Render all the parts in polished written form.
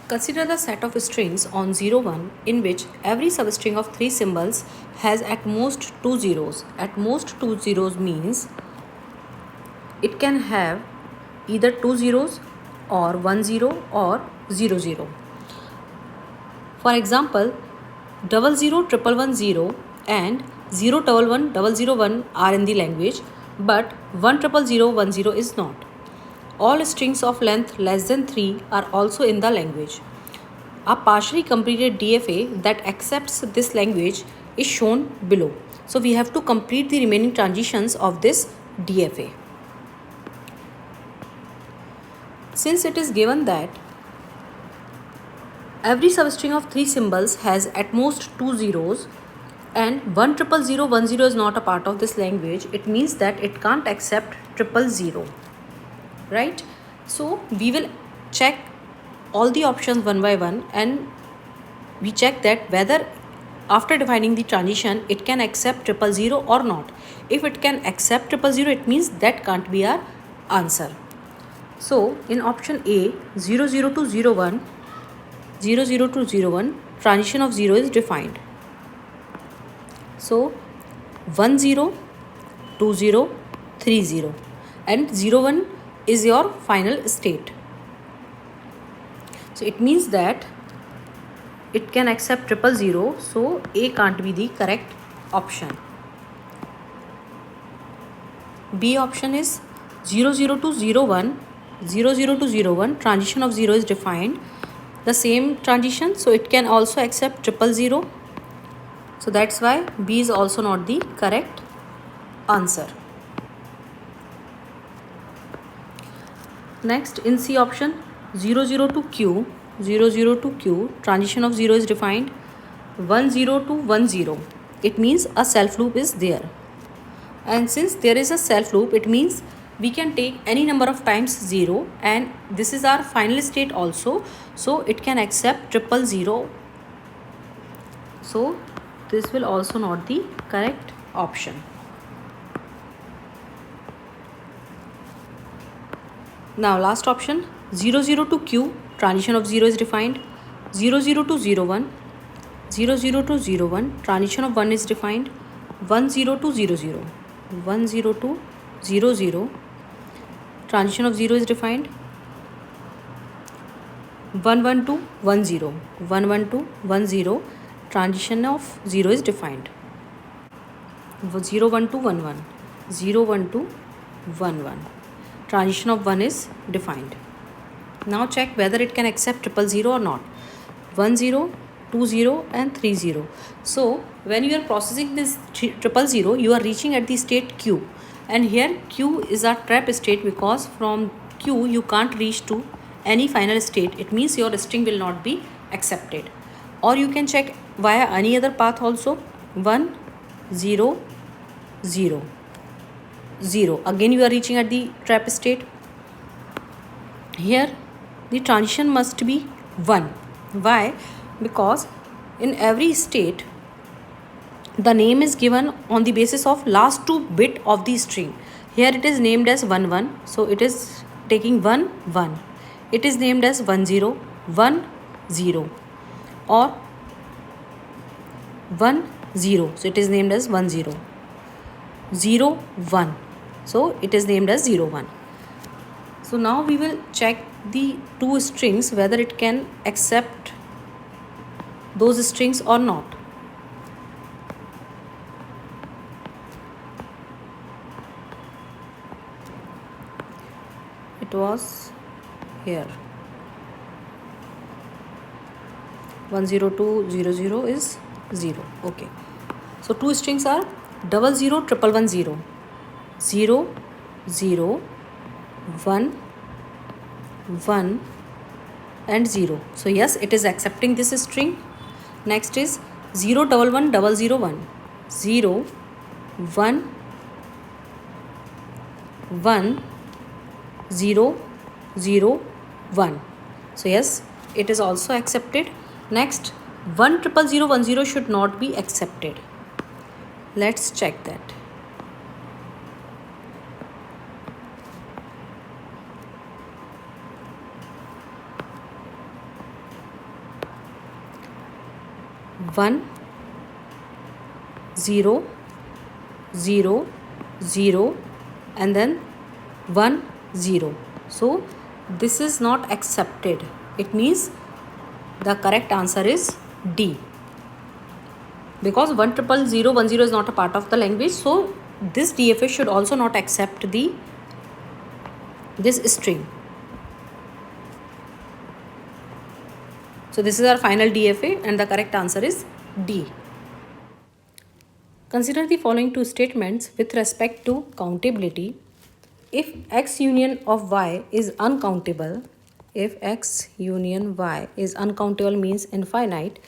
Consider the set of strings on 0 1 in which every substring of 3 symbols has at most 2 zeros. At most 2 zeros means it can have either 2 zeros or 1 0 or 0 0. For example, 000110 and 011101 are in the language, but 100010 is not. All strings of length less than 3 are also in the language. A partially completed DFA that accepts this language is shown below. So we have to complete the remaining transitions of this DFA. Since it is given that every substring of 3 symbols has at most 2 zeros and 100010 is not a part of this language, it means that it can't accept 000, right? So we will check all the options one by one and we check that whether after defining the transition it can accept 000 or not. If it can accept 000, it means that can't be our answer. So in option A, 00 to 01, 00 to 01, transition of 0 is defined. So 10, 20, 30 and 01 is your final state. So it means that it can accept 000, so A can't be the correct option. B option is 00 to 01, 00 to 01, transition of 0 is defined. The same transition, so it can also accept 000. So that's why B is also not the correct answer. Next, in C option, 00 to Q, 00 to Q, transition of 0 is defined. 10 to 10, it means a self loop is there. And since there is a self loop, it means we can take any number of times 0 and this is our final state also. So it can accept 000. So this will also not the correct option. Now last option, 00 to Q, transition of 0 is defined. 00 to 01, 00 to 01, transition of 1 is defined. 10 to 00, 10 to 00, transition of 0 is defined. 11 to 10, 11 to 10, transition of 0 is defined. 01 to 11, 01 to 11, transition of 1 is defined. Now check whether it can accept 000 or not. 10, 20 and 30. So when you are processing this 000, you are reaching at the state Q, and here Q is a trap state because from Q you can't reach to any final state. It means your string will not be accepted. Or you can check via any other path also. 1 0 0 0, again you are reaching at the trap state. Here the transition must be 1. Why? Because in every state the name is given on the basis of last 2 bit of the string. Here it is named as 1 1, so it is taking 1 1. It is named as 1 0 1 0 or 1 0, so it is named as 1 0 0 1, so it is named as 0 1. So now we will check the 2 strings whether it can accept those strings or not. It was here 10200 is 0. Okay, so 2 strings are 001110, 0 0 1 1 and 0. So yes, it is accepting this string. Next is 011001, 0 1 1 0 0 1. So yes, it is also accepted. Next, 100010 should not be accepted. Let's check that. 1 0 0 0 and then 1 0. So this is not accepted. It means the correct answer is D, because 1000110 is not a part of the language. So this DFA should also not accept this string. So this is our final DFA and the correct answer is D. Consider the following two statements with respect to countability. If X union of Y is uncountable, if X union Y is uncountable means infinite,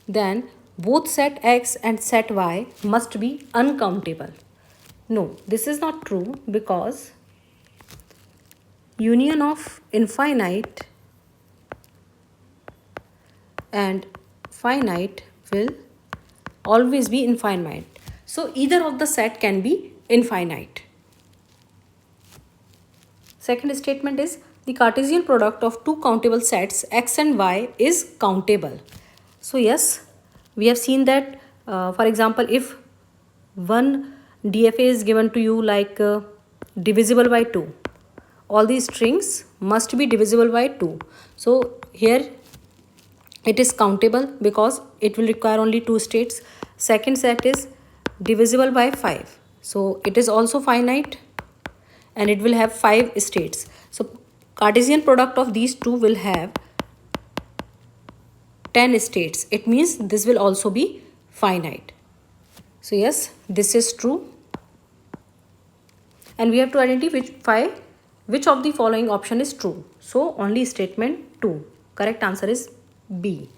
then both set X and set Y must be uncountable. No, this is not true, because union of infinite and finite will always be infinite. So either of the set can be infinite. Second statement is the Cartesian product of two countable sets X and Y is countable. So yes, we have seen that for example, if one DFA is given to you like divisible by 2, all these strings must be divisible by 2. So here it is countable because it will require only 2 states. Second set is divisible by 5. So it is also finite and it will have 5 states. So Cartesian product of these two will have 10 states. It means this will also be finite. So yes, this is true. And we have to identify which of the following option is true. So only statement 2. Correct answer is B.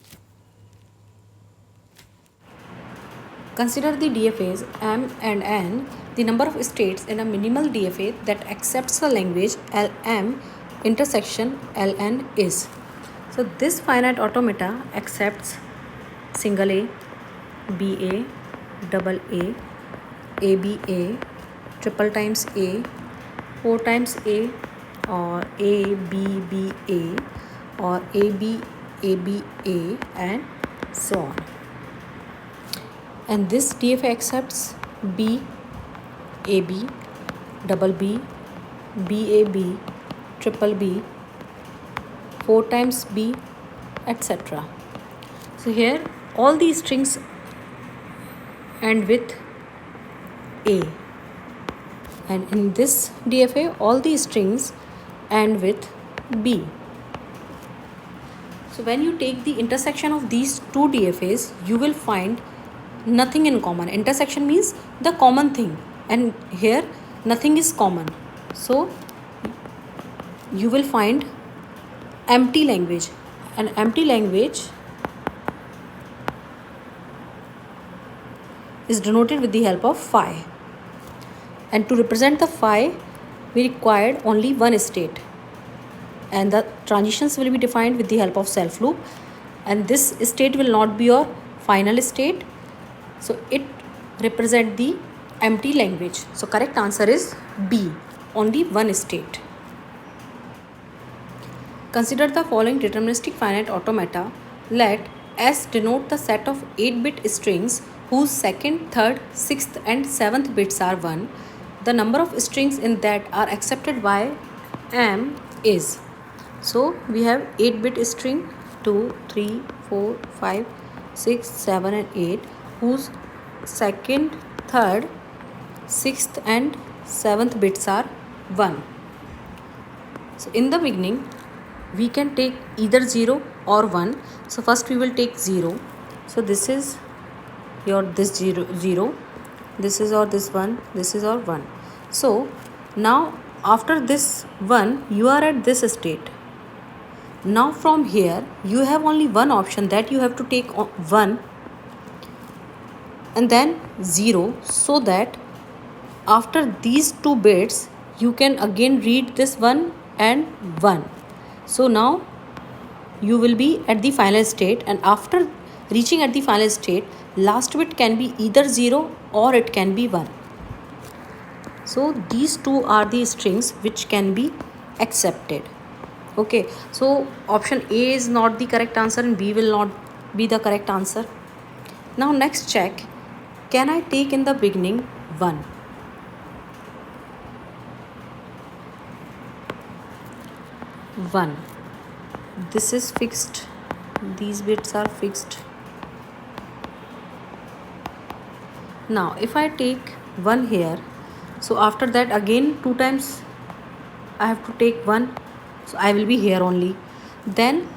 Consider the DFAs M and N, the number of states in a minimal DFA that accepts the language LM intersection LN is. So this finite automata accepts single A, BA, double A, ABA, triple times A, 4 times A, or ABBA, or ABABA, and so on. And this DFA accepts B, AB, double B, BAB, triple B, 4 times B, etc. So here all these strings end with A, and in this DFA all these strings end with B. So when you take the intersection of these two DFAs, you will find nothing in common. Intersection means the common thing, and here nothing is common. So you will find empty language. An empty language is denoted with the help of phi. And to represent the phi, we required only one state. And the transitions will be defined with the help of self loop. And this state will not be your final state. So it represents the empty language. So correct answer is B, only one state. Consider the following deterministic finite automata. Let S denote the set of 8-bit strings whose second, third, sixth and seventh bits are 1. The number of strings in that are accepted by M is. So we have 8-bit string 2, 3, 4, 5, 6, 7 and 8 whose second, third, sixth and seventh bits are 1. So in the beginning we can take either 0 or 1. So first we will take 0. So this is your this 0, this is or this 1, this is or 1. So now after this 1 you are at this state. Now from here you have only one option, that you have to take 1 and then 0, so that after these two bits you can again read this 1 and 1. So now you will be at the final state, and after reaching at the final state, last bit can be either 0 or it can be 1. So these two are the strings which can be accepted. Okay, so option A is not the correct answer and B will not be the correct answer. Now next check, can I take in the beginning 1? 1. This is fixed. These bits are fixed. Now if I take 1 here, so after that again 2 times I have to take 1, so I will be here only. Then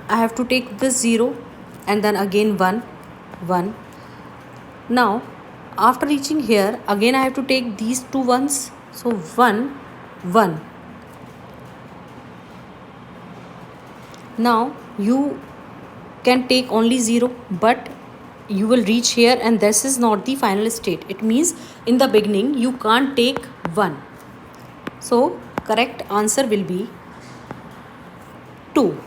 I have to take this 0 and then again 1, 1. Now after reaching here again I have to take these two ones, so 1, 1. Now you can take only 0, but you will reach here and this is not the final state. It means in the beginning you can't take 1. So correct answer will be 2.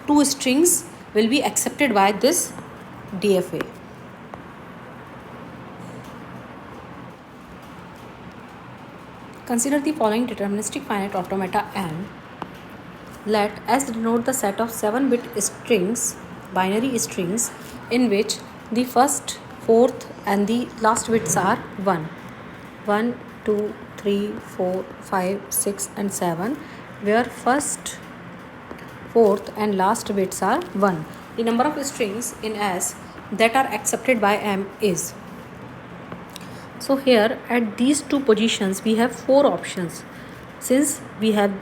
2 strings will be accepted by this DFA. Consider the following deterministic finite automata M. Let S denote the set of 7-bit strings, binary strings, in which the first, fourth and the last bits are 1. 1, 2, 3, 4, 5, 6 and 7, where first, fourth and last bits are 1. The number of strings in S that are accepted by M is. So here at these two positions we have 4 options. Since we have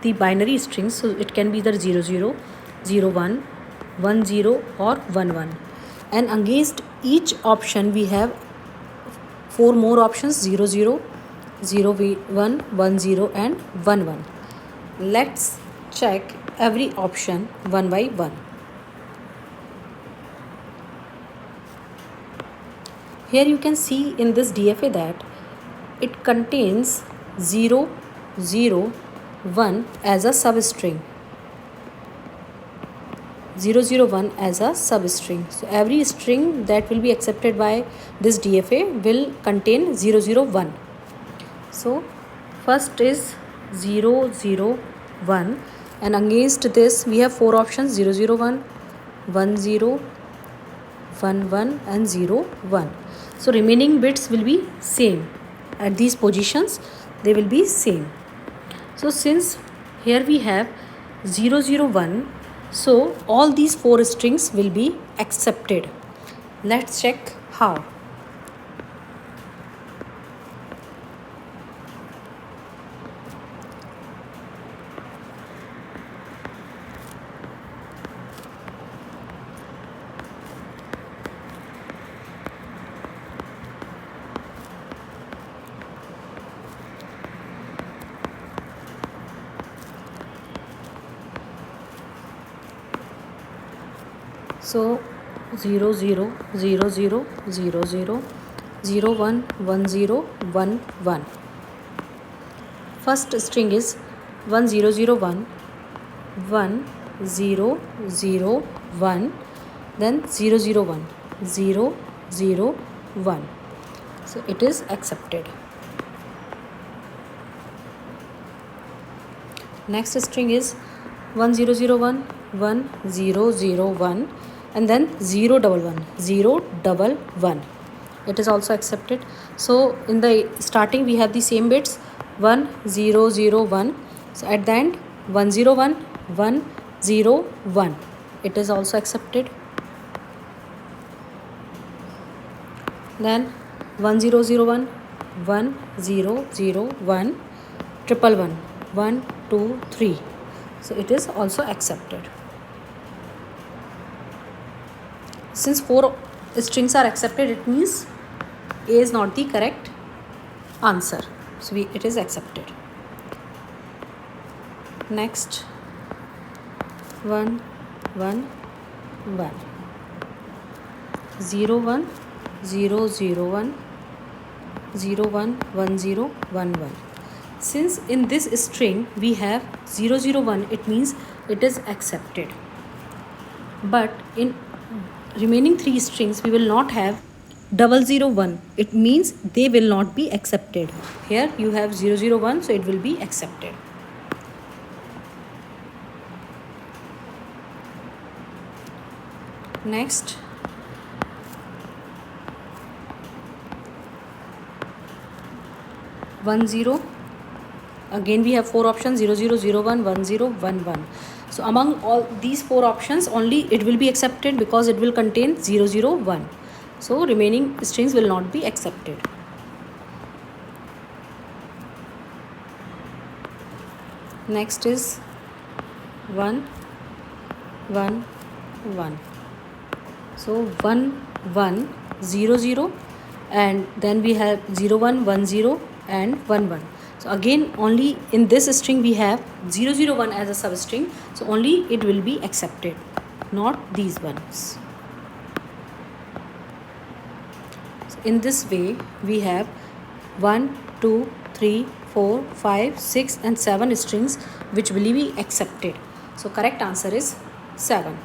the binary strings, so it can be either 0, 0, 0, 1, 1, 0 or 1, 1. And against each option we have 4 more options, 0, 0, 0, 1, 1, 0 and 1, 1. Let's check every option one by one. Here you can see in this DFA that it contains 0, 0, 1 as a substring. 0, 0, 1 as a substring. So every string that will be accepted by this DFA will contain 0, 0, 1. So first is 0, 0, 1, and against this we have 4 options, 0, 0, 1, 1, 0, 1, 1 and 0, 1. So remaining bits will be same. At these positions they will be same. So since here we have 0, 0, 1, so all these 4 strings will be accepted. Let's check how. So 0, 0, 0, 0, 0, 0, 0, 1, 1, 0, 1, 1. First string is 1, 0, 0, 1, 1, 0, 0, 1, then 0, 0, 1, 0, 0, 1. So it is accepted. Next string is 1, 0, 0, 1, 1, 0, 0, 1. And then 0, 1, 1, 0, 1, 1. It is also accepted. So in the starting we have the same bits, 1, 0, 0, 1. So at the end 1, 0, 1, 1, 0, 1. It is also accepted. Then 1, 0, 0, 1, 1, 0, 0, 1, 1, 1, 1, 2, 3. So it is also accepted. Since 4 strings are accepted, it means A is not the correct answer. So it is accepted. Next 1, 1, 1, 0, 1, 0, 0, 1, 0, 1, 1, 0, 1, 1. Since in this string we have 0, 0, 1, it means it is accepted. But in remaining 3 strings we will not have 0, 0, 1. It means they will not be accepted. Here you have 0, 0, 1, so it will be accepted. Next, one zero. Again we have four options: 0 0 0 1 1 0 1 1. So among all these four options, only it will be accepted because it will contain 0 0 1. So remaining strings will not be accepted. Next is 1 1 1. So 1 1 0 0, and then we have 0 1 1 0 and 1 1. So again only in this string we have 0 0 1 as a substring, so only it will be accepted, not these ones. So in this way we have 1 2 3 4 5 6 and 7 strings which will be accepted. So correct answer is 7.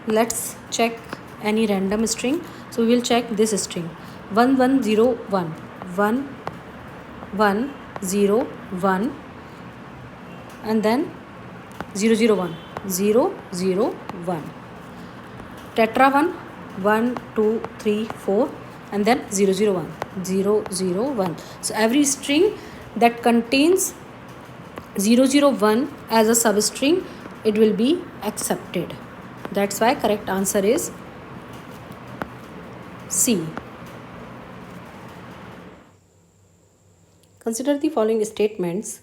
Let's check any random string. So we will check this string 1 1 0 1 1 1 0 1, and then 0 0 1 0 0 1. Tetra 1 1 2 3 4, and then 0 0 1 0 0 1. So every string that contains 0 0 1 as a substring, it will be accepted. That's why correct answer is C. Consider the following statements.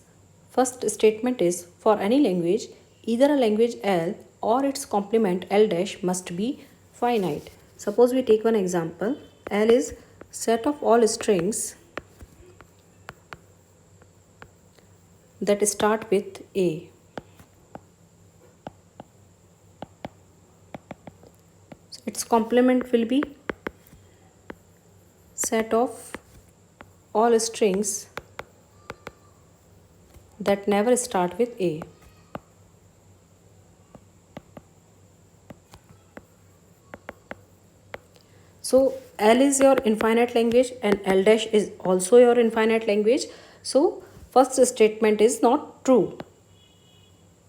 First statement is, for any language, either a language L or its complement L dash must be finite. Suppose we take one example. L is set of all strings that start with A. So its complement will be set of all strings that never start with A. So L is your infinite language and L dash is also your infinite language. So first statement is not true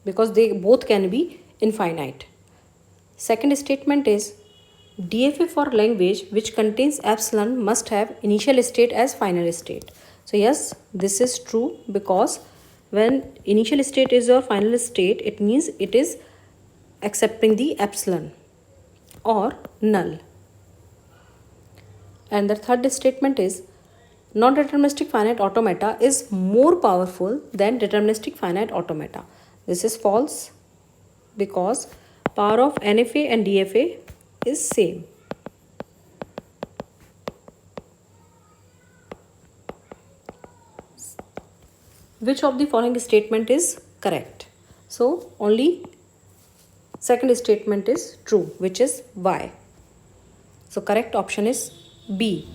because they both can be infinite. Second statement is, DFA for language which contains epsilon must have initial state as final state. So yes, this is true because when initial state is your final state, it means it is accepting the epsilon or null. And the third statement is, non-deterministic finite automata is more powerful than deterministic finite automata. This is false because power of NFA and DFA is same. Which of the following statement is correct? So only second statement is true, which is Y. So correct option is B.